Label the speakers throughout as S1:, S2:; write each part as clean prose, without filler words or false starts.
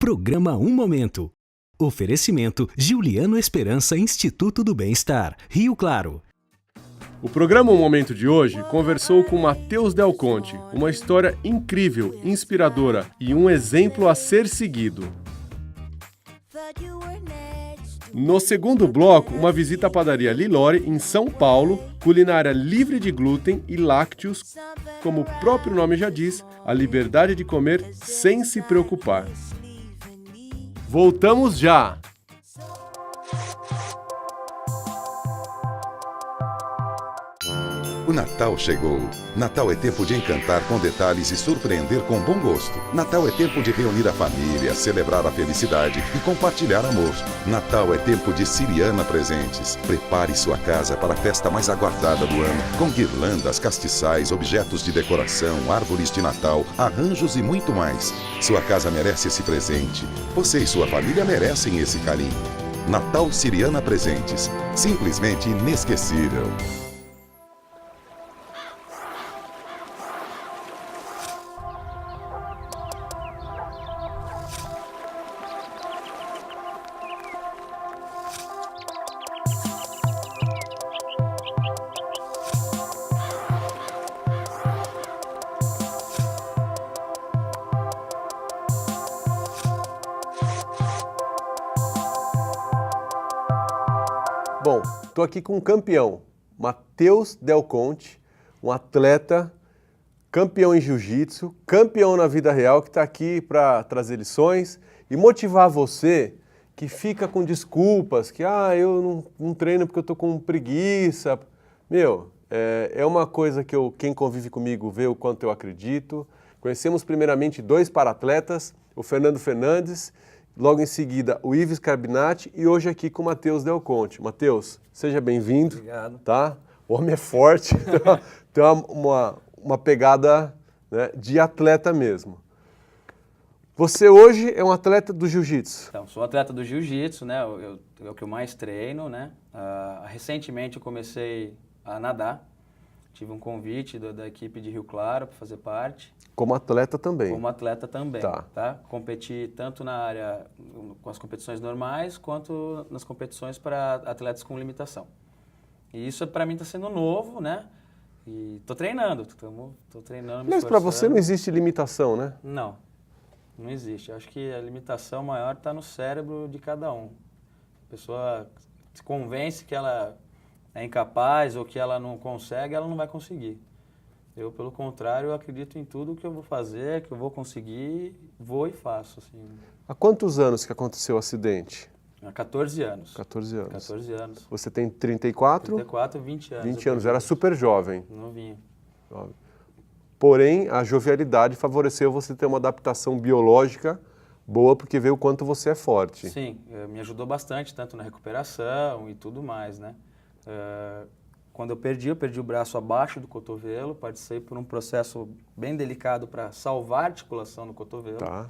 S1: Programa Um Momento. Oferecimento Giuliano Esperança Instituto do Bem-Estar, Rio Claro.
S2: O programa Um Momento de hoje conversou com Matheus Del Conte, uma história incrível, inspiradora e um exemplo a ser seguido. No segundo bloco, uma visita à padaria Lilore, em São Paulo, culinária livre de glúten e lácteos, como o próprio nome já diz, a liberdade de comer sem se preocupar. Voltamos já!
S3: O Natal chegou. Natal é tempo de encantar com detalhes e surpreender com bom gosto. Natal é tempo de reunir a família, celebrar a felicidade e compartilhar amor. Natal é tempo de Siriana Presentes. Prepare sua casa para a festa mais aguardada do ano, com guirlandas, castiçais, objetos de decoração, árvores de Natal, arranjos e muito mais. Sua casa merece esse presente. Você e sua família merecem esse carinho. Natal Siriana Presentes. Simplesmente inesquecível.
S2: Bom, estou aqui com um campeão, Matheus Del Conte, um atleta, campeão em jiu-jitsu, campeão na vida real, que está aqui para trazer lições e motivar você que fica com desculpas, que eu não treino porque eu estou com preguiça. Meu, é uma coisa que quem convive comigo vê o quanto eu acredito. Conhecemos primeiramente dois para-atletas, o Fernando Fernandes, logo em seguida o Ives Carbinati e hoje aqui com o Matheus Del Conte. Matheus, seja bem-vindo.
S4: Obrigado.
S2: Tá? O homem é forte, tem uma pegada, né, de atleta mesmo. Você hoje é um atleta do jiu-jitsu.
S4: Então, sou atleta do jiu-jitsu, né? É o que eu mais treino, né? Recentemente eu comecei a nadar. Tive um convite da equipe de Rio Claro para fazer parte.
S2: Como atleta também.
S4: Como atleta também,
S2: tá?
S4: Competi tanto na área, com as competições normais, quanto nas competições para atletas com limitação. E isso para mim está sendo novo, né? E tô treinando, tô treinando, me
S2: Mas para
S4: esforçando.
S2: você não existe limitação, né?
S4: Não existe. Eu acho que a limitação maior está no cérebro de cada um. A pessoa se convence que ela é incapaz ou que ela não consegue, ela não vai conseguir. Eu, pelo contrário, eu acredito em tudo que eu vou fazer, que eu vou conseguir, vou e faço. Assim.
S2: Há quantos anos que aconteceu o acidente?
S4: Há 14 anos.
S2: 14 anos.
S4: 14 anos.
S2: Você tem 34?
S4: 34, 20 anos.
S2: 20 anos, era super jovem.
S4: Novinho.
S2: Porém, a jovialidade favoreceu você ter uma adaptação biológica boa, porque vê o quanto você é forte.
S4: Sim, me ajudou bastante, tanto na recuperação e tudo mais, né? Quando eu perdi o braço abaixo do cotovelo, passei por um processo bem delicado para salvar a articulação no cotovelo.
S2: Tá.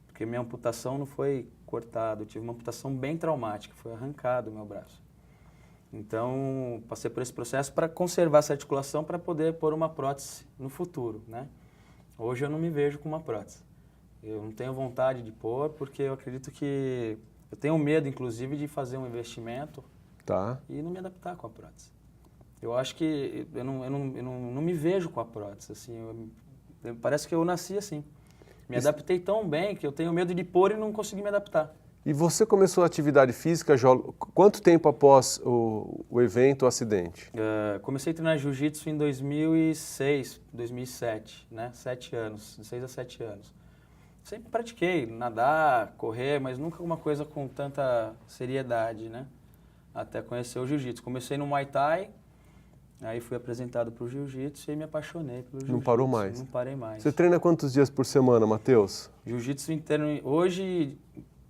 S4: Porque minha amputação não foi cortada, eu tive uma amputação bem traumática, foi arrancado o meu braço. Então, passei por esse processo para conservar essa articulação para poder pôr uma prótese no futuro, né? Hoje eu não me vejo com uma prótese. Eu não tenho vontade de pôr porque eu acredito que... Eu tenho medo, inclusive, de fazer um investimento e não me adaptar com a prótese. Eu acho que eu não me vejo com a prótese, assim, parece que eu nasci assim. Me adaptei tão bem que eu tenho medo de pôr e não consegui me adaptar.
S2: E você começou a atividade física quanto tempo após o evento, o acidente?
S4: Comecei a treinar jiu-jitsu em 2006, 2007, né? 7 anos, de 6 a 7 anos. Sempre pratiquei nadar, correr, mas nunca uma coisa com tanta seriedade, né? Até conhecer o jiu-jitsu. Comecei no Muay Thai, aí fui apresentado para o jiu-jitsu e me apaixonei pelo jiu-jitsu.
S2: Não parou mais?
S4: Não parei mais.
S2: Você treina quantos dias por semana, Matheus?
S4: Jiu-jitsu inteiro, hoje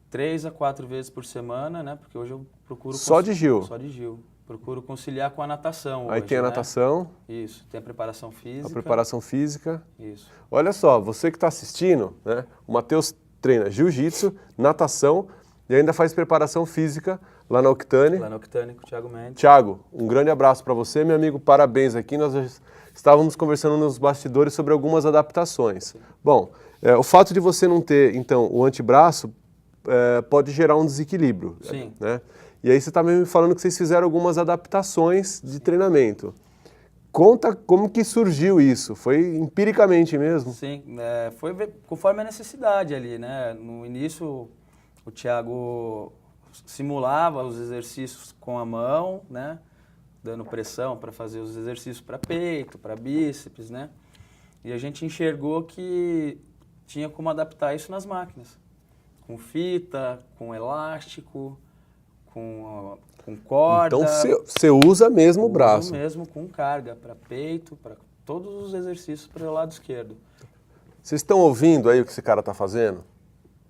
S4: 3 a 4 vezes por semana, né? Porque hoje eu procuro...
S2: Só de Gil?
S4: Só de Gil. Procuro conciliar com a natação.
S2: Aí
S4: hoje,
S2: tem a
S4: né?
S2: natação.
S4: Isso, tem a preparação física.
S2: A preparação física.
S4: Isso.
S2: Olha só, você que está assistindo, né? O Matheus treina jiu-jitsu, natação e ainda faz preparação física lá na Octane.
S4: Lá na Octane com o Thiago Mendes.
S2: Thiago, um grande abraço para você, meu amigo, parabéns aqui. Nós estávamos conversando nos bastidores sobre algumas adaptações. Sim. Bom, O fato de você não ter, então, o antebraço pode gerar um desequilíbrio.
S4: Sim.
S2: Né? E aí você está me falando que vocês fizeram algumas adaptações de treinamento. Conta como que surgiu isso, foi empiricamente mesmo?
S4: Sim, foi conforme a necessidade ali, né? No início, o Thiago simulava os exercícios com a mão, né? Dando pressão para fazer os exercícios para peito, para bíceps, né? E a gente enxergou que tinha como adaptar isso nas máquinas, com fita, com elástico, com corda.
S2: Então você usa mesmo o braço?
S4: Uso mesmo com carga, para peito, para todos os exercícios para o lado esquerdo.
S2: Vocês estão ouvindo aí o que esse cara está fazendo?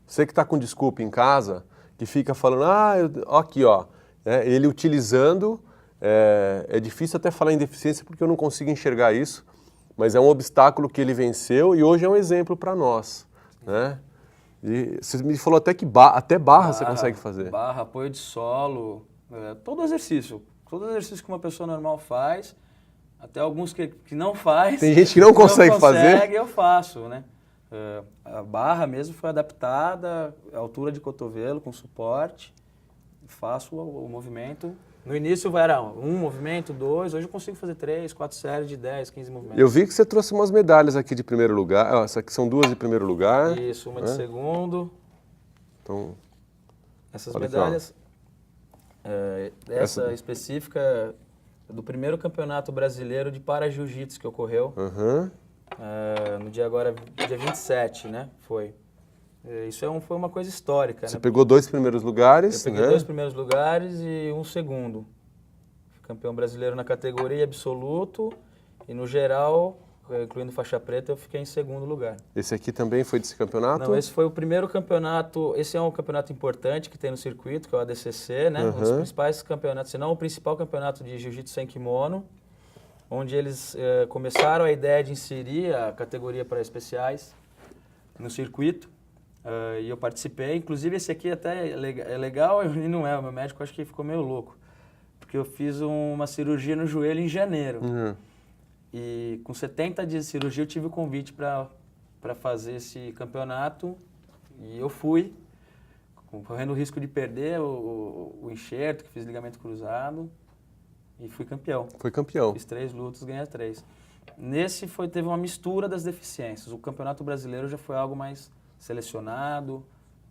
S2: Você que está com desculpa em casa, que fica falando, aqui ó, ele utilizando, é difícil até falar em deficiência porque eu não consigo enxergar isso, mas é um obstáculo que ele venceu e hoje é um exemplo para nós, né? E você me falou até que até barra você consegue fazer.
S4: Barra, apoio de solo, todo exercício que uma pessoa normal faz, até alguns que não faz.
S2: Tem gente que não consegue fazer.
S4: Eu faço, né? A barra mesmo foi adaptada, a altura de cotovelo com suporte, faço o movimento. No início era um movimento, 2, hoje eu consigo fazer 3, 4 séries de 10, 15 movimentos.
S2: Eu vi que você trouxe umas medalhas aqui de primeiro lugar, essa aqui são 2 de primeiro lugar.
S4: Isso, uma de segundo.
S2: Então,
S4: essas medalhas, essa específica é do primeiro campeonato brasileiro de para-jiu-jitsu que ocorreu. No dia 27, né? Foi. Isso foi uma coisa histórica.
S2: Você pegou 2 primeiros lugares,
S4: Eu peguei 2 primeiros lugares e um segundo. Fui campeão brasileiro na categoria absoluto e no geral, incluindo faixa preta, eu fiquei em segundo lugar.
S2: Esse aqui também foi desse campeonato?
S4: Não, esse foi o primeiro campeonato, esse é um campeonato importante que tem no circuito, que é o ADCC, né? Um dos principais campeonatos, se não o principal campeonato de jiu-jitsu sem kimono, onde eles começaram a ideia de inserir a categoria para especiais no circuito. E eu participei, inclusive esse aqui até é legal e não é, o meu médico acho que ficou meio louco, porque eu fiz uma cirurgia no joelho em janeiro, e com 70 dias de cirurgia eu tive o convite para fazer esse campeonato, e eu fui, correndo o risco de perder o enxerto, que fiz ligamento cruzado, e fui campeão.
S2: Foi campeão.
S4: Fiz 3 lutas, ganhei 3. Nesse teve uma mistura das deficiências, o campeonato brasileiro já foi algo mais selecionado,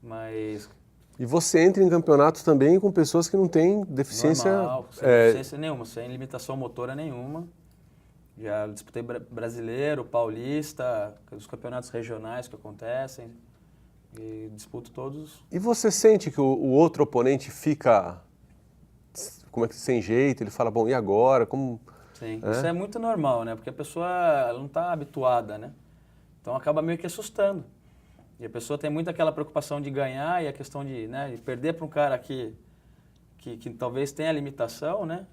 S4: mas...
S2: E você entra em campeonatos também com pessoas que não têm deficiência...
S4: Normal, sem deficiência nenhuma, sem limitação motora nenhuma. Já disputei brasileiro, paulista, os campeonatos regionais que acontecem, e disputo todos.
S2: E você sente que o outro oponente fica, sem jeito, ele fala, bom, e agora? Como...
S4: Sim, isso é muito normal, né? Porque a pessoa ela não está habituada, né? Então acaba meio que assustando. E a pessoa tem muito aquela preocupação de ganhar e a questão de perder para um cara que talvez tenha limitação, né?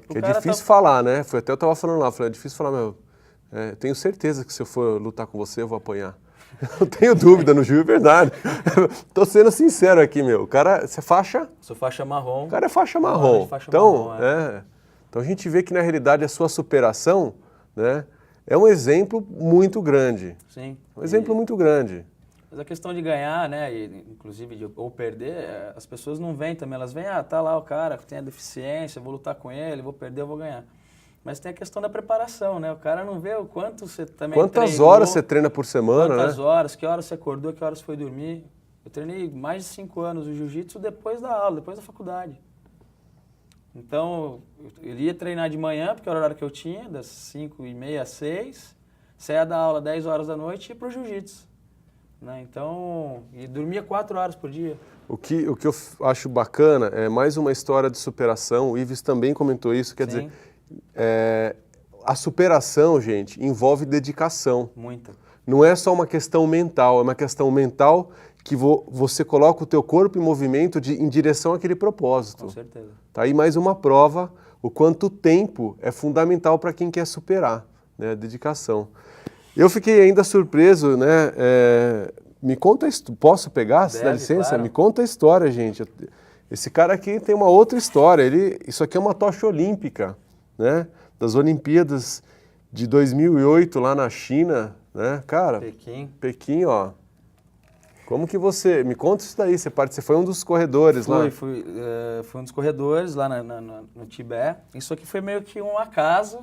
S2: Que é difícil falar, né? Eu estava falando lá, é difícil falar, tenho certeza que se eu for lutar com você, eu vou apanhar. Eu tenho dúvida no Gil, é verdade. Tô sendo sincero aqui, meu. O cara, você é faixa?
S4: Sou faixa marrom.
S2: O cara é faixa marrom. Então a gente vê que na realidade a sua superação, né, é um exemplo muito grande.
S4: Sim.
S2: Um exemplo muito grande.
S4: Mas a questão de ganhar, né, e, inclusive ou perder, as pessoas não veem também, elas veem, tá lá o cara que tem a deficiência, vou lutar com ele, vou perder, eu vou ganhar. Mas tem a questão da preparação, né, o cara não vê o quanto você também
S2: Quantas horas você treina por semana,
S4: quantas horas, que horas você acordou, que horas foi dormir. Eu treinei mais de 5 anos o jiu-jitsu depois da aula, depois da faculdade. Então, eu iria treinar de manhã, porque era o horário que eu tinha, das 5h30 às 6, saía da aula 10 horas da noite e ia pro jiu-jitsu. Né? Então, e dormia 4 horas por dia.
S2: O que eu acho bacana é mais uma história de superação. O Ives também comentou isso, quer dizer, a superação, gente, envolve dedicação.
S4: Muita.
S2: Não é só uma questão mental, é uma questão mental que você coloca o teu corpo em movimento em direção àquele propósito.
S4: Com certeza.
S2: Tá aí mais uma prova, o quanto o tempo é fundamental para quem quer superar, né, a dedicação. Eu fiquei ainda surpreso, né? Me conta, posso pegar, se dá licença? Claro. Me conta a história, gente. Esse cara aqui tem uma outra história. Isso aqui é uma tocha olímpica, né? Das Olimpíadas de 2008 lá na China, né? Cara,
S4: Pequim,
S2: ó. Como que você... Me conta isso daí, você foi um dos corredores lá.
S4: Fui um dos corredores lá no Tibete. Isso aqui foi meio que um acaso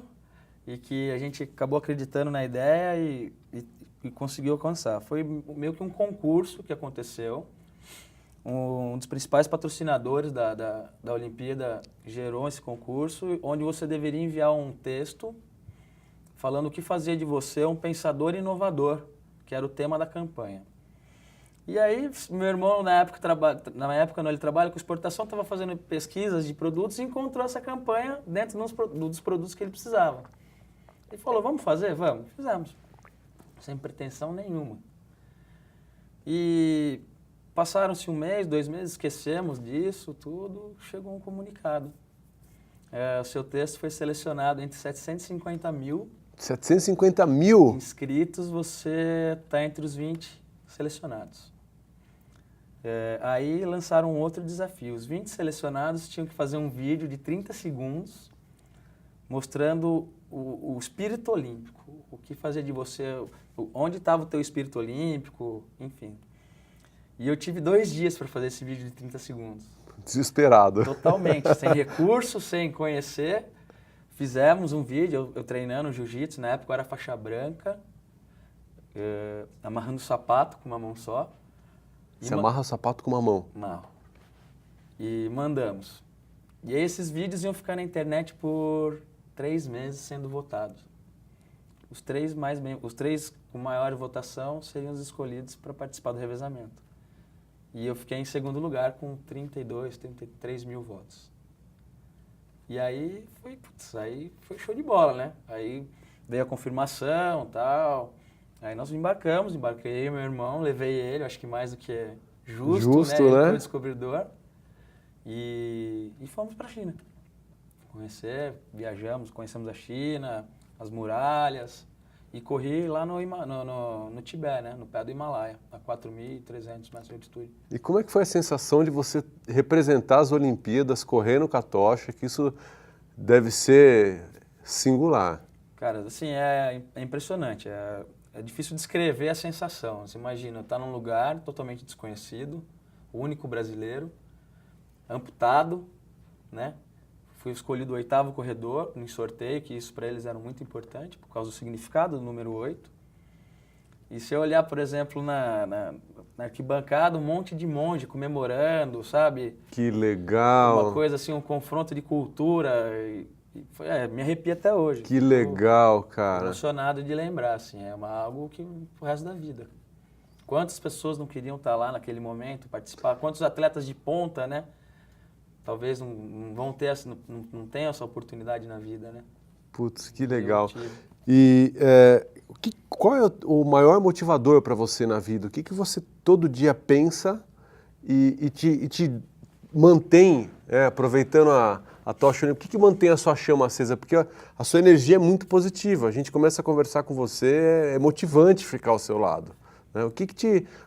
S4: e que a gente acabou acreditando na ideia e conseguiu alcançar. Foi meio que um concurso que aconteceu. Um dos principais patrocinadores da Olimpíada gerou esse concurso, onde você deveria enviar um texto falando o que fazia de você um pensador inovador, que era o tema da campanha. E aí, meu irmão, na época ele trabalha com exportação, estava fazendo pesquisas de produtos e encontrou essa campanha dentro dos produtos que ele precisava. Ele falou, vamos fazer? Vamos. Fizemos. Sem pretensão nenhuma. E passaram-se 1 mês, 2 meses, esquecemos disso, tudo, chegou um comunicado. O seu texto foi selecionado entre 750 mil.
S2: 750 mil?
S4: Inscritos, você está entre os 20 selecionados. Aí lançaram um outro desafio. Os 20 selecionados tinham que fazer um vídeo de 30 segundos mostrando o espírito olímpico, o que fazia de você, onde estava o teu espírito olímpico, enfim. E eu tive 2 dias para fazer esse vídeo de 30 segundos.
S2: Desesperado.
S4: Totalmente, sem recurso, sem conhecer. Fizemos um vídeo, eu treinando jiu-jitsu, na época eu era faixa branca, amarrando o sapato com uma mão só.
S2: Você amarra o sapato com uma mão?
S4: Amarro. E mandamos. E aí esses vídeos iam ficar na internet por 3 meses sendo votados. Os 3 com maior votação seriam os escolhidos para participar do revezamento. E eu fiquei em segundo lugar com 32, 33 mil votos. E aí foi show de bola, né? Aí veio a confirmação e tal. Aí nós embarquei meu irmão, levei ele, acho que mais do que justo, né? Ele foi o descobridor. E fomos para a China. Conhecemos a China, as muralhas. E corri lá no Tibete, né? No pé do Himalaia, a 4.300 metros de altitude.
S2: E como é que foi a sensação de você representar as Olimpíadas correndo com a tocha? Que isso deve ser singular.
S4: Cara, assim, é impressionante. É difícil descrever a sensação. Você imagina, estar num lugar totalmente desconhecido, o único brasileiro, amputado, né? Fui escolhido o 8º corredor em sorteio, que isso para eles era muito importante, por causa do significado do número 8. E se eu olhar, por exemplo, na arquibancada, um monte de monge comemorando, sabe?
S2: Que legal!
S4: Uma coisa assim, um confronto de cultura. Me arrepia até hoje.
S2: Que legal, cara!
S4: Emocionado de lembrar, assim, algo que pro resto da vida. Quantas pessoas não queriam estar lá naquele momento, participar? Quantos atletas de ponta, né? Talvez não tenham essa oportunidade na vida, né?
S2: Putz, que legal. E qual é o maior motivador para você na vida? O que você todo dia pensa e te mantém, aproveitando a tocha olímpica, o que mantém a sua chama acesa? Porque a sua energia é muito positiva. A gente começa a conversar com você, é motivante ficar ao seu lado. Né?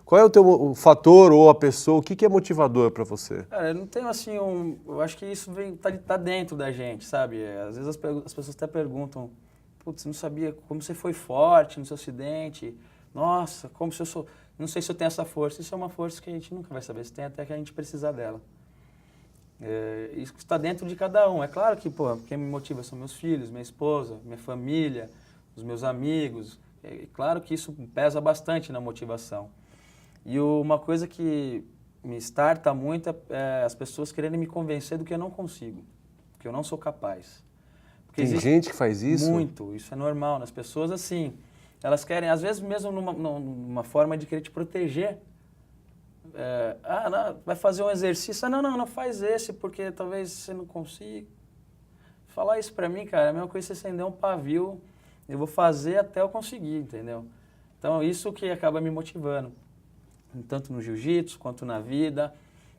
S2: Qual é o fator ou a pessoa, o que é motivador para você?
S4: Cara, eu não tenho assim eu acho que isso tá dentro da gente, sabe? Às vezes as pessoas até perguntam, putz, não sabia como você foi forte no seu acidente, nossa, não sei se eu tenho essa força. Isso é uma força que a gente nunca vai saber, se tem até que a gente precisar dela. Isso está dentro de cada um. É claro que, quem me motiva são meus filhos, minha esposa, minha família, os meus amigos. É claro que isso pesa bastante na motivação. E uma coisa que me starta muito é as pessoas quererem me convencer do que eu não consigo, que eu não sou capaz. Porque
S2: tem gente que faz isso?
S4: Muito, isso é normal. As pessoas, assim, elas querem, às vezes mesmo numa forma de querer te proteger. Não, vai fazer um exercício, não faz esse, porque talvez você não consiga. Falar isso pra mim, cara, é a mesma coisa que você acender um pavio. Eu vou fazer até eu conseguir, entendeu? Então, isso que acaba me motivando. Tanto no jiu-jitsu, quanto na vida,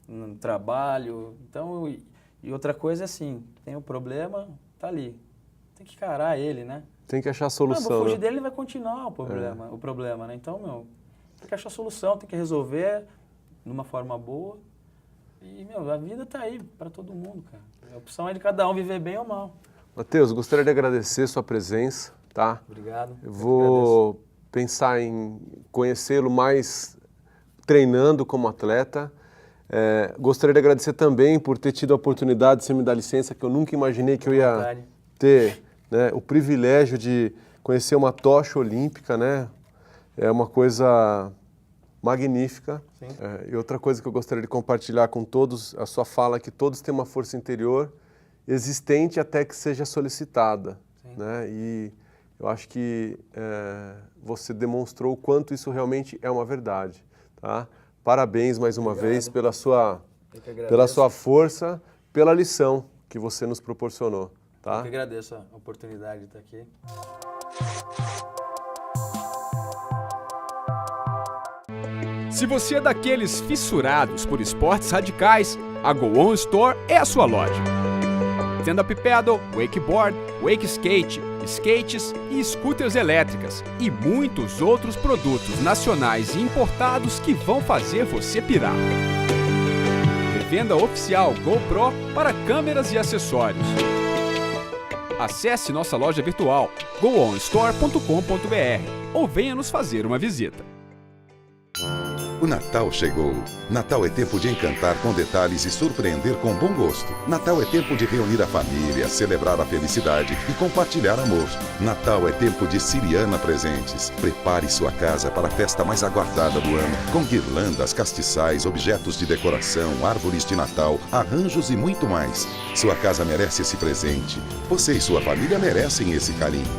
S4: no trabalho. Então, e outra coisa é assim, tem um problema, tá ali. Tem que encarar ele, né?
S2: Tem que achar a solução.
S4: Não, vou fugir dele, ele vai continuar o problema, né? Então, tem que achar a solução, tem que resolver de uma forma boa. E, a vida tá aí para todo mundo, cara. A opção é de cada um viver bem ou mal.
S2: Matheus, gostaria de agradecer sua presença. Tá?
S4: Obrigado.
S2: Eu vou pensar em conhecê-lo mais treinando como atleta. Gostaria de agradecer também por ter tido a oportunidade, se me dá licença, que eu nunca imaginei que eu ia ter, né, o privilégio de conhecer uma tocha olímpica, né? É uma coisa magnífica. E outra coisa que eu gostaria de compartilhar com todos, a sua fala é que todos têm uma força interior existente até que seja solicitada, né? E eu acho que você demonstrou o quanto isso realmente é uma verdade, tá? Parabéns mais uma vez pela sua força, pela lição que você nos proporcionou, tá?
S4: Eu que agradeço a oportunidade de estar aqui.
S5: Se você é daqueles fissurados por esportes radicais, a Go On Store é a sua loja. Stand-up paddle, wakeboard, wake skate, skates e scooters elétricas e muitos outros produtos nacionais e importados que vão fazer você pirar. Revenda oficial GoPro para câmeras e acessórios. Acesse nossa loja virtual goonstore.com.br ou venha nos fazer uma visita.
S3: O Natal chegou. Natal é tempo de encantar com detalhes e surpreender com bom gosto. Natal é tempo de reunir a família, celebrar a felicidade e compartilhar amor. Natal é tempo de Siriana Presentes. Prepare sua casa para a festa mais aguardada do ano, com guirlandas, castiçais, objetos de decoração, árvores de Natal, arranjos e muito mais. Sua casa merece esse presente. Você e sua família merecem esse carinho.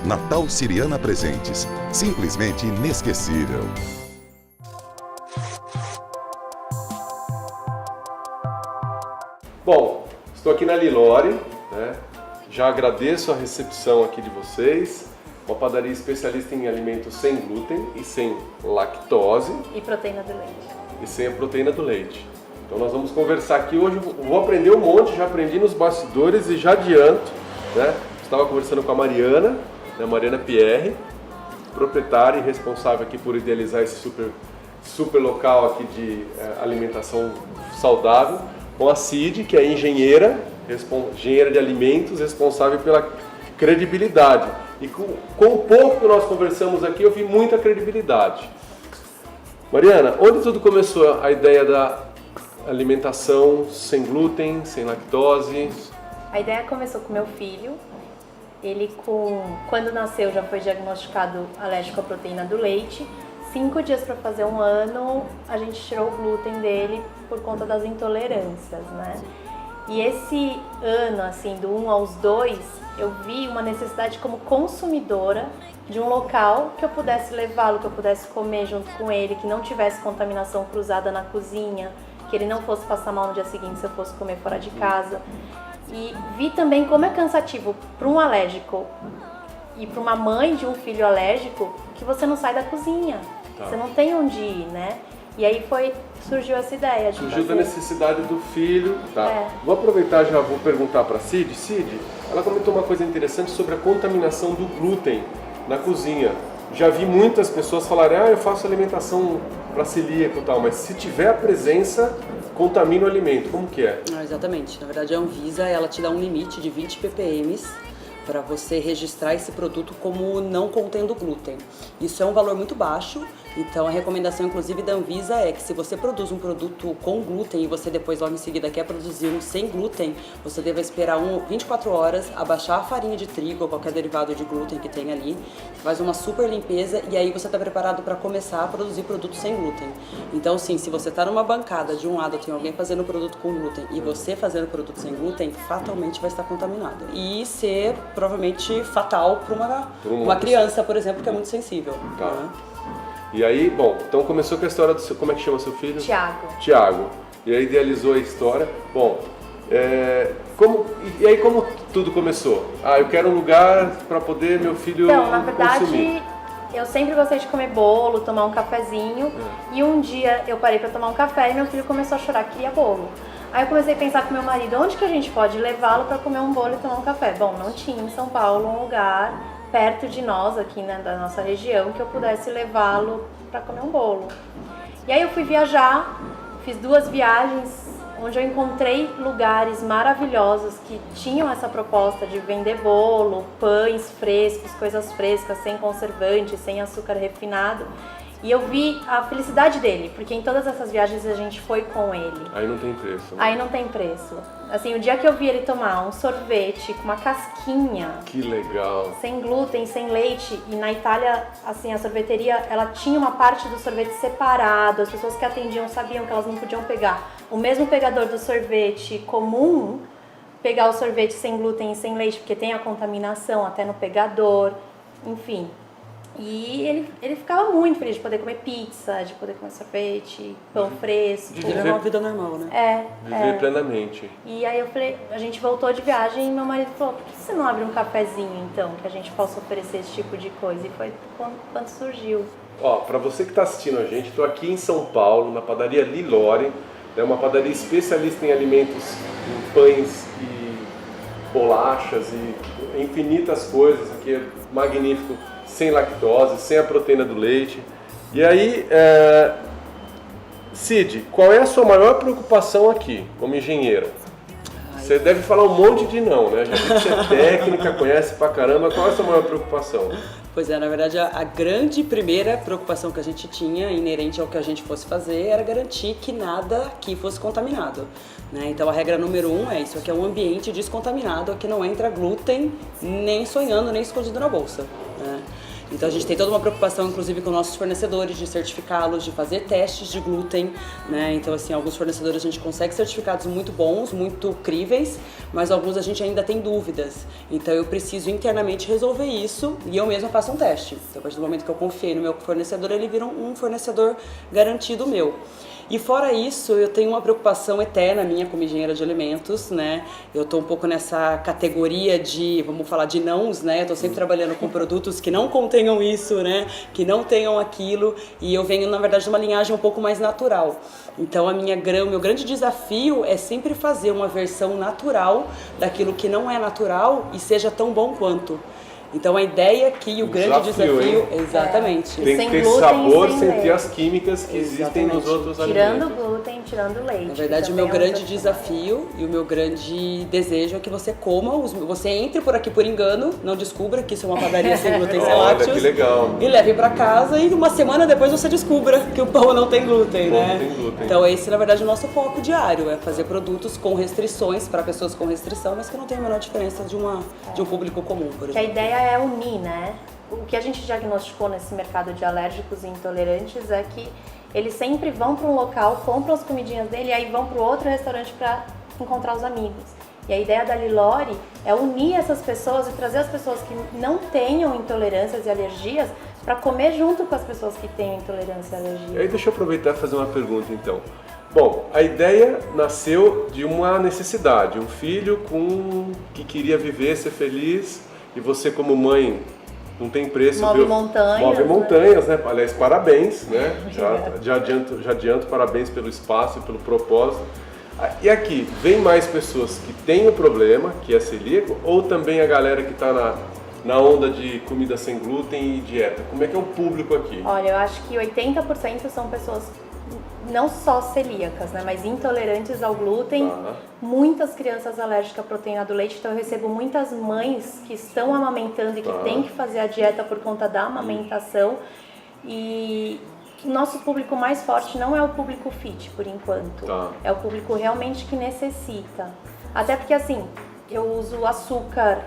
S3: Natal Siriana Presentes. Simplesmente inesquecível.
S2: Bom, estou aqui na Lilore, né? Já agradeço a recepção aqui de vocês. Uma padaria especialista em alimentos sem glúten e sem lactose.
S6: E proteína do leite.
S2: E sem a proteína do leite. Então nós vamos conversar aqui hoje, vou aprender um monte, já aprendi nos bastidores e já adianto, né? Estava conversando com a Mariana, né? Mariana Pierre, proprietária e responsável aqui por idealizar esse super local aqui de alimentação saudável. Com a Cid, que é engenheira de alimentos, responsável pela credibilidade. E com o pouco que nós conversamos aqui, eu vi muita credibilidade. Mariana, onde tudo começou a ideia da alimentação sem glúten, sem lactose?
S6: A ideia começou com meu filho. Ele, quando nasceu, já foi diagnosticado alérgico à proteína do leite. 5 dias para fazer 1 ano, a gente tirou o glúten dele por conta das intolerâncias, né? E esse ano, assim, do 1 aos 2, eu vi uma necessidade como consumidora de um local que eu pudesse levá-lo, que eu pudesse comer junto com ele, que não tivesse contaminação cruzada na cozinha, que ele não fosse passar mal no dia seguinte se eu fosse comer fora de casa. E vi também como é cansativo para um alérgico e para uma mãe de um filho alérgico que você não sai da cozinha. Você não tem onde ir, né? E aí surgiu essa ideia de
S2: Surgiu da necessidade do filho, tá? Vou aproveitar, já vou perguntar para a Cid. Cid, ela comentou uma coisa interessante sobre a contaminação do glúten na cozinha. Já vi muitas pessoas falarem, eu faço alimentação para celíaco e tal, mas se tiver a presença, contamina o alimento. Como que é?
S7: Exatamente. Na verdade, a Anvisa, ela te dá um limite de 20 ppm para você registrar esse produto como não contendo glúten. Isso é um valor muito baixo, então a recomendação inclusive da Anvisa é que se você produz um produto com glúten e você depois logo em seguida quer produzir um sem glúten, você deve esperar 24 horas, abaixar a farinha de trigo ou qualquer derivado de glúten que tem ali, faz uma super limpeza e aí você está preparado para começar a produzir produto sem glúten. Então sim, se você está numa bancada, de um lado tem alguém fazendo produto com glúten e você fazendo produto sem glúten, fatalmente vai estar contaminado. E ser provavelmente fatal para uma criança, por exemplo, que é muito sensível.
S2: Tá.
S7: Né?
S2: E aí, bom, então começou com a história do seu... Como é que chama seu filho?
S6: Tiago.
S2: E aí idealizou a história. Bom, e aí como tudo começou? Eu quero um lugar para poder meu filho consumir.
S6: Então, na verdade, eu sempre gostei de comer bolo, tomar um cafezinho. E um dia eu parei para tomar um café e meu filho começou a chorar que queria bolo. Aí eu comecei a pensar com meu marido, onde que a gente pode levá-lo para comer um bolo e tomar um café? Bom, não tinha em São Paulo um lugar perto de nós, aqui, né, da nossa região, que eu pudesse levá-lo para comer um bolo. E aí eu fui viajar, fiz 2 viagens onde eu encontrei lugares maravilhosos que tinham essa proposta de vender bolo, pães frescos, coisas frescas, sem conservante, sem açúcar refinado. E eu vi a felicidade dele, porque em todas essas viagens a gente foi com ele.
S2: Aí não tem preço. Né?
S6: Aí não tem preço. Assim, o dia que eu vi ele tomar um sorvete com uma casquinha,
S2: Que legal.
S6: sem glúten, sem leite, e na Itália, assim, a sorveteria, ela tinha uma parte do sorvete separado, as pessoas que atendiam sabiam que elas não podiam pegar o mesmo pegador do sorvete comum, pegar o sorvete sem glúten e sem leite, porque tem a contaminação até no pegador, enfim. E ele ficava muito feliz de poder comer pizza, de poder comer sorvete, pão fresco.
S7: De viver uma vida normal, né?
S2: Viver plenamente.
S6: E aí eu falei, a gente voltou de viagem e meu marido falou, por que você não abre um cafezinho então, que a gente possa oferecer esse tipo de coisa? E foi quando surgiu.
S2: Ó, para você que está assistindo a gente, estou aqui em São Paulo, na padaria Lilore, é uma padaria especialista em alimentos, em pães e bolachas e infinitas coisas. Aqui é magnífico, sem lactose, sem a proteína do leite. E aí, Cid, qual é a sua maior preocupação aqui, como engenheiro? Você deve falar um monte de não, né? Já vi que você é técnica, conhece pra caramba. Qual é a sua maior preocupação?
S7: Pois é, na verdade a grande primeira preocupação que a gente tinha, inerente ao que a gente fosse fazer, era garantir que nada aqui fosse contaminado. Né? Então a regra número 1 é isso, aqui é um ambiente descontaminado, aqui não entra glúten, nem sonhando, nem escondido na bolsa. Né? Então a gente tem toda uma preocupação, inclusive, com nossos fornecedores, de certificá-los, de fazer testes de glúten, né? Então, assim, alguns fornecedores a gente consegue certificados muito bons, muito críveis, mas alguns a gente ainda tem dúvidas. Então eu preciso internamente resolver isso e eu mesma faço um teste. Então, a partir do momento que eu confiei no meu fornecedor, ele vira um fornecedor garantido meu. E fora isso, eu tenho uma preocupação eterna minha como engenheira de alimentos, né? Eu tô um pouco nessa categoria de, vamos falar, de nãos, né? Eu tô sempre trabalhando com produtos que não contenham isso, né? Que não tenham aquilo, e eu venho, na verdade, de uma linhagem um pouco mais natural. Então, o meu grande desafio é sempre fazer uma versão natural daquilo que não é natural e seja tão bom quanto. Então a ideia aqui, o grande desafio, exatamente.
S2: Tem que ter sabor sem ter as químicas que existem nos outros
S6: tirando
S2: alimentos.
S6: Glúten, tirando leite.
S7: Na verdade, o meu grande desafio e o meu grande desejo é que você coma, você entre por aqui por engano, não descubra que isso é uma padaria sem glúten, sem lácteos.
S2: Que legal.
S7: E leve para casa e uma semana depois você descubra que o pão não tem glúten, né?
S2: Não tem glúten.
S7: Então esse, na verdade, é o nosso foco diário, é fazer produtos com restrições para pessoas com restrição, mas que não tem a menor diferença de um público comum, por exemplo.
S6: Que a ideia é unir, né? O que a gente diagnosticou nesse mercado de alérgicos e intolerantes é que eles sempre vão para um local, compram as comidinhas dele e aí vão para o outro restaurante para encontrar os amigos. E a ideia da Lilore é unir essas pessoas e trazer as pessoas que não tenham intolerâncias e alergias para comer junto com as pessoas que têm intolerância e alergia.
S2: E aí deixa eu aproveitar e fazer uma pergunta então. Bom, a ideia nasceu de uma necessidade, um filho que queria viver, ser feliz, e você como mãe não tem preço.
S6: Move montanhas.
S2: Move montanhas, né? Aliás, parabéns, né? Já adianto parabéns pelo espaço e pelo propósito. E aqui, vem mais pessoas que têm o problema, que é celíaco, ou também a galera que está na onda de comida sem glúten e dieta? Como é que é o público aqui?
S6: Olha, eu acho que 80% são pessoas não só celíacas, né, mas intolerantes ao glúten. Muitas crianças alérgicas à proteína do leite, então eu recebo muitas mães que estão amamentando e que têm que fazer a dieta por conta da amamentação. E o nosso público mais forte não é o público fit, por enquanto. É o público realmente que necessita. Até porque, assim, eu uso açúcar,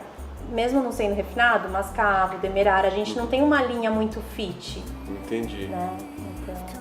S6: mesmo não sendo refinado, mascavo, demerara, a gente não tem uma linha muito fit.
S2: Entendi.
S6: Né? Então...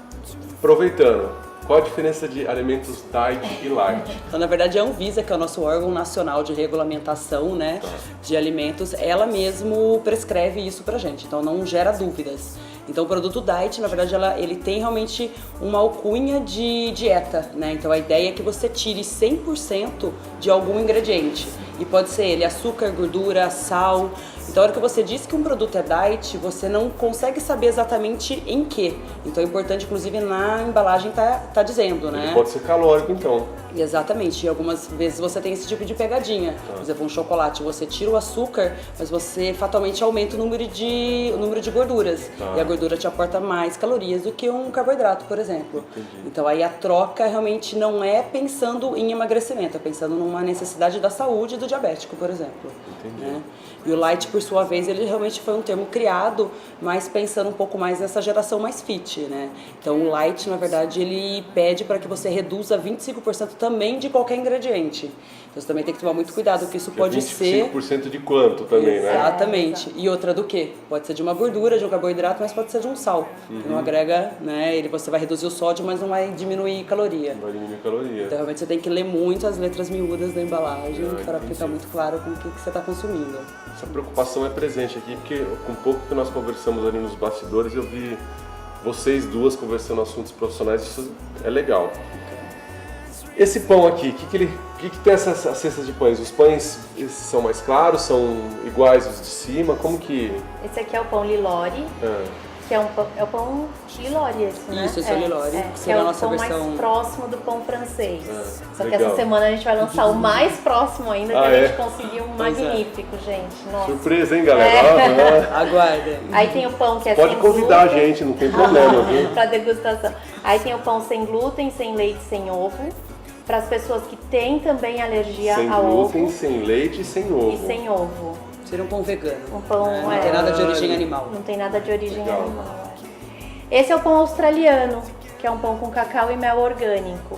S2: Aproveitando, qual a diferença de alimentos diet e light?
S7: Então, na verdade, a Anvisa, que é o nosso órgão nacional de regulamentação, né, de alimentos, ela mesmo prescreve isso pra gente, então não gera dúvidas. Então o produto diet, na verdade, ele tem realmente uma alcunha de dieta, né? Então a ideia é que você tire 100% de algum ingrediente. E pode ser ele açúcar, gordura, sal. Então a hora que você diz que um produto é diet, você não consegue saber exatamente em que. Então é importante, inclusive, na embalagem tá dizendo, né?
S2: Ele pode ser calórico, então.
S7: Exatamente, e algumas vezes você tem esse tipo de pegadinha. Por exemplo, um chocolate, você tira o açúcar, mas você fatalmente aumenta o número de gorduras. E a gordura te aporta mais calorias do que um carboidrato, por exemplo. Então aí a troca realmente não é pensando em emagrecimento, é pensando numa necessidade da saúde do diabético, por exemplo. Né? E o light, por sua vez, ele realmente foi um termo criado, mas pensando um pouco mais nessa geração mais fit, né? Então o light, na verdade, ele pede para que você reduza 25% também de qualquer ingrediente. Então você também tem que tomar muito cuidado, porque isso pode ser...
S2: 25% de quanto também, né?
S7: Exatamente. E outra do quê? Pode ser de uma gordura, de um carboidrato, mas pode ser de um sal. Não agrega, né? Você vai reduzir o sódio, mas não vai diminuir caloria.
S2: Vai diminuir caloria.
S7: Então realmente você tem que ler muito as letras miúdas da embalagem para ficar muito claro com o que você está consumindo.
S2: Essa preocupação é presente aqui, porque com pouco que nós conversamos ali nos bastidores, eu vi vocês duas conversando assuntos profissionais, isso é legal. Esse pão aqui, o que tem essas cestas de pães? Os pães são mais claros, são iguais os de cima? Como que...
S6: Esse aqui é o pão Lilori, que é o pão Lilori esse, né?
S7: Isso, esse é o Lilori, que
S6: que é
S7: a
S6: o
S7: nossa
S6: pão
S7: versão...
S6: mais próximo do pão francês. Só que
S2: legal.
S6: essa semana a gente vai lançar o mais próximo ainda, que a gente conseguiu um magnífico, gente. Nossa.
S2: Surpresa, hein, galera?
S7: Aguardem.
S6: Aí tem o pão que é
S2: Pode
S6: sem
S2: convidar
S6: glúten.
S2: a gente, não tem problema, viu?
S6: Pra degustação. Aí tem o pão sem glúten, sem leite, sem ovo. Para as pessoas que têm também alergia
S2: Sem
S6: ao
S2: glúten,
S6: ovo.
S2: sem leite e sem ovo.
S6: E sem ovo.
S7: Seria um pão vegano.
S6: Um pão,
S7: Não tem nada de origem animal.
S6: Não tem nada de origem
S2: Legal.
S6: animal. Esse é o pão australiano, que é um pão com cacau e mel orgânico.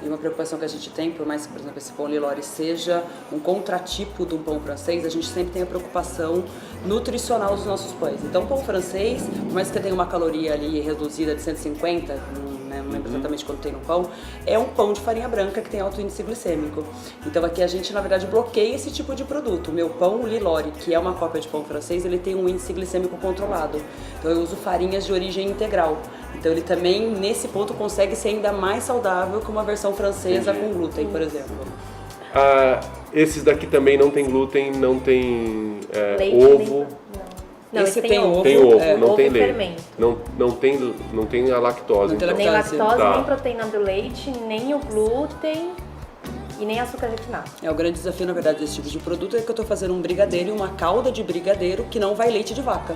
S7: E uma preocupação que a gente tem, por mais que, por exemplo, esse pão Lilori seja um contratipo de um pão francês, a gente sempre tem a preocupação nutricional dos nossos pães. Então, o pão francês, por mais que tenha uma caloria ali reduzida de 150, não lembro exatamente quanto tem no pão, é um pão de farinha branca que tem alto índice glicêmico. Então, aqui a gente, na verdade, bloqueia esse tipo de produto. O meu pão Lilori, que é uma cópia de pão francês, ele tem um índice glicêmico controlado. Então, eu uso farinhas de origem integral. Então ele também, nesse ponto, consegue ser ainda mais saudável que uma versão francesa com glúten, por exemplo.
S2: Esses daqui também não tem glúten, não tem
S6: Leite,
S2: ovo.
S6: Não,
S7: Esse
S6: esse
S7: tem ovo.
S2: Tem ovo, não
S6: ovo
S2: tem
S6: e
S2: leite.
S6: fermento.
S2: Não tem a lactose.
S7: Não tem
S2: então.
S6: Nem lactose,
S2: Tá.
S6: nem proteína do leite, nem o glúten e nem açúcar refinado.
S7: O grande desafio, na verdade, desse tipo de produto é que eu estou fazendo um brigadeiro e uma calda de brigadeiro que não vai leite de vaca.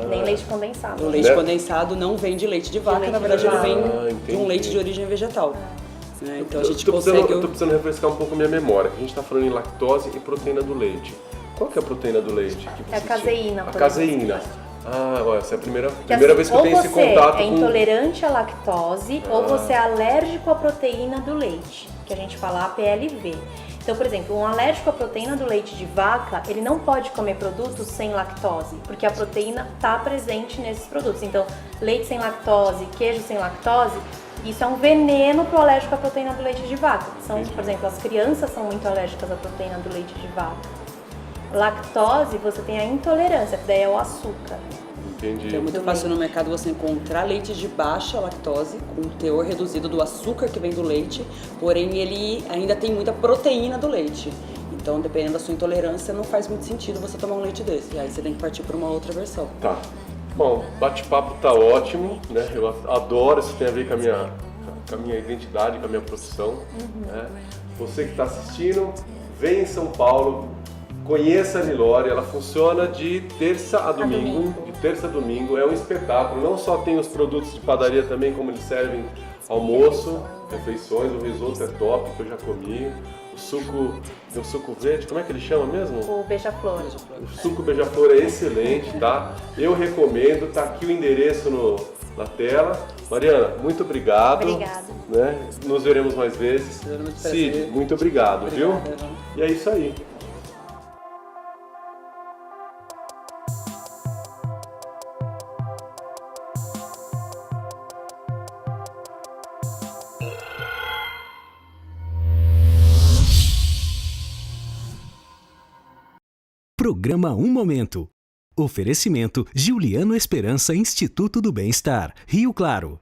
S6: Nem leite condensado.
S7: O leite
S2: Né?
S7: condensado não vem de leite de vaca,
S6: leite
S7: na verdade ele vem
S6: vegetal.
S7: de um
S2: Entendi.
S7: leite de origem vegetal. Né? Então a gente
S2: eu
S7: consegue...
S2: tô precisando refrescar um pouco a minha memória. A gente está falando em lactose e proteína do leite. Qual que é a proteína do leite? Que
S6: É a
S2: você
S6: caseína,
S2: tinha? A
S6: por
S2: caseína. Olha, essa é a primeira
S6: Que,
S2: vez
S6: assim,
S2: que eu tenho esse contato
S6: ou você é
S2: com...
S6: intolerante à lactose ou você é alérgico à proteína do leite, que a gente fala APLV. Então, por exemplo, um alérgico à proteína do leite de vaca, ele não pode comer produtos sem lactose, porque a proteína está presente nesses produtos. Então, leite sem lactose, queijo sem lactose, isso é um veneno para o alérgico à proteína do leite de vaca. Por exemplo, as crianças são muito alérgicas à proteína do leite de vaca. Lactose, você tem a intolerância, que daí é o açúcar.
S2: Entendi.
S7: Então é muito fácil no mercado você encontrar leite de baixa lactose, com um teor reduzido do açúcar que vem do leite, porém ele ainda tem muita proteína do leite. Então, dependendo da sua intolerância, não faz muito sentido você tomar um leite desse. Aí você tem que partir para uma outra versão.
S2: Tá. Bom, bate-papo tá ótimo, né? Eu adoro, isso tem a ver com a minha identidade, com a minha profissão. Né? Você que está assistindo, vem em São Paulo, conheça a Lilori, ela funciona de terça a domingo. De terça a domingo, é um espetáculo. Não só tem os produtos de padaria também, como eles servem almoço, refeições, o risoto é top, que eu já comi. O suco, tem o suco verde, como é que ele chama mesmo?
S6: O beija-flor.
S2: O suco beija-flor é excelente, tá? Eu recomendo, tá aqui o endereço na tela. Mariana, muito obrigado.
S6: Obrigada.
S2: Né? Nos veremos mais vezes.
S7: Muito
S2: Cid,
S7: prazer.
S2: muito obrigado, viu?
S7: Obrigada.
S2: E é isso aí.
S1: Programa Um Momento. Oferecimento Giuliano Esperança Instituto do Bem-Estar, Rio Claro.